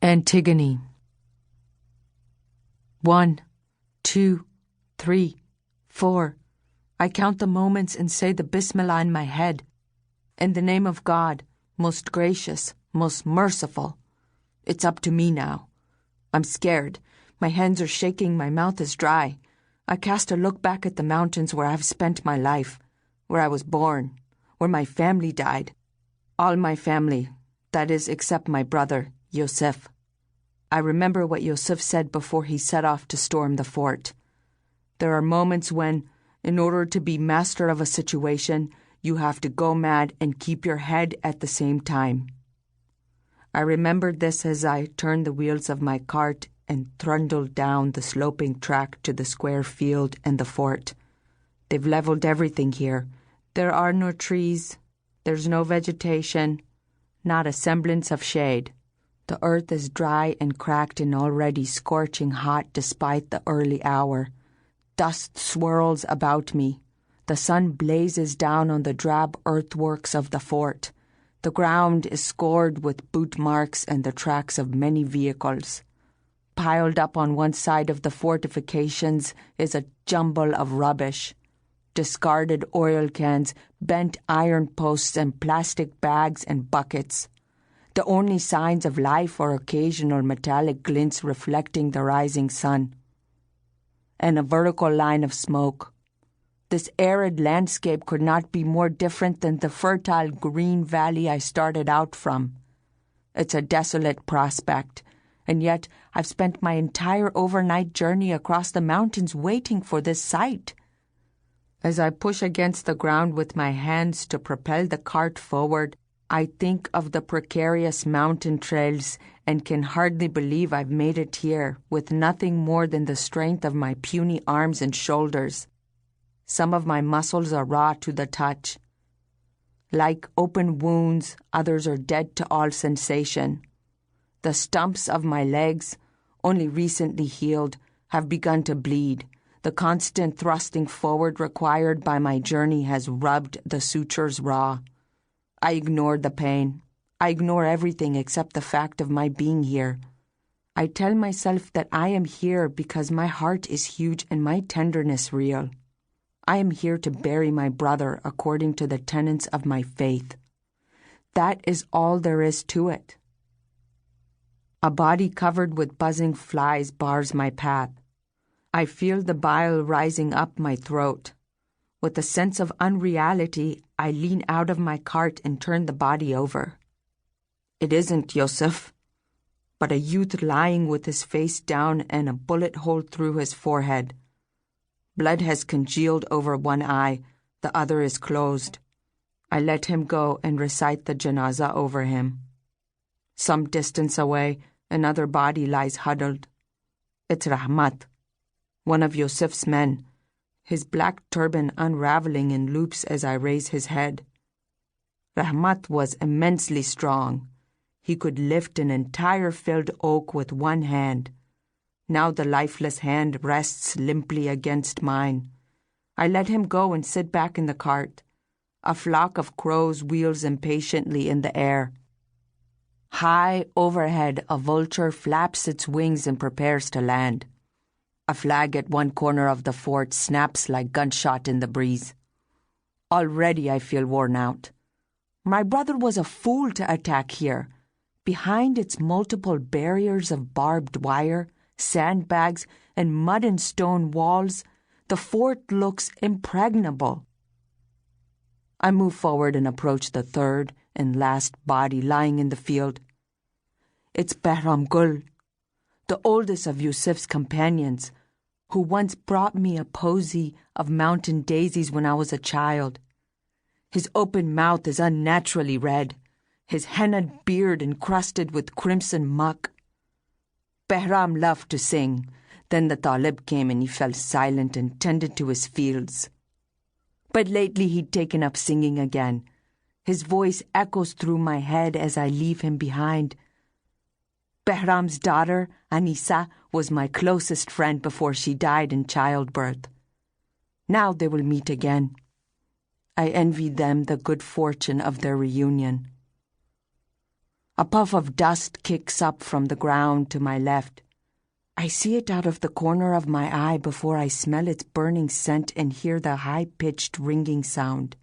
Antigone. 1, 2, 3, 4. I count the moments and say the Bismillah in my head. In the name of God, most gracious, most merciful. It's up to me now. I'm scared. My hands are shaking, my mouth is dry. I cast a look back at the mountains where I've spent my life, where I was born, where my family died. All my family, that is, except my brother, Yosef. I remember what Yosef said before he set off to storm the fort. There are moments when, in order to be master of a situation, you have to go mad and keep your head at the same time. I remembered this as I turned the wheels of my cart and trundled down the sloping track to the square field and the fort. They've leveled everything here. There are no trees. There's no vegetation. Not a semblance of shade. The earth is dry and cracked and already scorching hot despite the early hour. Dust swirls about me. The sun blazes down on the drab earthworks of the fort. The ground is scored with boot marks and the tracks of many vehicles. Piled up on one side of the fortifications is a jumble of rubbish. Discarded oil cans, bent iron posts, and plastic bags and buckets. The only signs of life are occasional metallic glints reflecting the rising sun. And a vertical line of smoke. This arid landscape could not be more different than the fertile green valley I started out from. It's a desolate prospect, and yet I've spent my entire overnight journey across the mountains waiting for this sight. As I push against the ground with my hands to propel the cart forward, I think of the precarious mountain trails and can hardly believe I've made it here with nothing more than the strength of my puny arms and shoulders. Some of my muscles are raw to the touch. Like open wounds, others are dead to all sensation. The stumps of my legs, only recently healed, have begun to bleed. The constant thrusting forward required by my journey has rubbed the sutures raw. I ignore the pain. I ignore everything except the fact of my being here. I tell myself that I am here because my heart is huge and my tenderness real. I am here to bury my brother according to the tenets of my faith. That is all there is to it. A body covered with buzzing flies bars my path. I feel the bile rising up my throat. With a sense of unreality, I lean out of my cart and turn the body over. It isn't Yosef, but a youth lying with his face down and a bullet hole through his forehead. Blood has congealed over one eye, the other is closed. I let him go and recite the janazah over him. Some distance away, another body lies huddled. It's Rahmat, one of Yosef's men, his black turban unraveling in loops as I raise his head. Rahmat was immensely strong. He could lift an entire felled oak with one hand. Now the lifeless hand rests limply against mine. I let him go and sit back in the cart. A flock of crows wheels impatiently in the air. High overhead, a vulture flaps its wings and prepares to land. A flag at one corner of the fort snaps like gunshot in the breeze. Already I feel worn out. My brother was a fool to attack here. Behind its multiple barriers of barbed wire, sandbags, and mud and stone walls, the fort looks impregnable. I move forward and approach the third and last body lying in the field. It's Behram Gul, the oldest of Yusuf's companions, who once brought me a posy of mountain daisies when I was a child. His open mouth is unnaturally red, his hennaed beard encrusted with crimson muck. Behram loved to sing. Then the Talib came and he fell silent and tended to his fields. But lately he'd taken up singing again. His voice echoes through my head as I leave him behind. Behram's daughter, Anisa, was my closest friend before she died in childbirth. Now they will meet again. I envy them the good fortune of their reunion. A puff of dust kicks up from the ground to my left. I see it out of the corner of my eye before I smell its burning scent and hear the high-pitched ringing sound.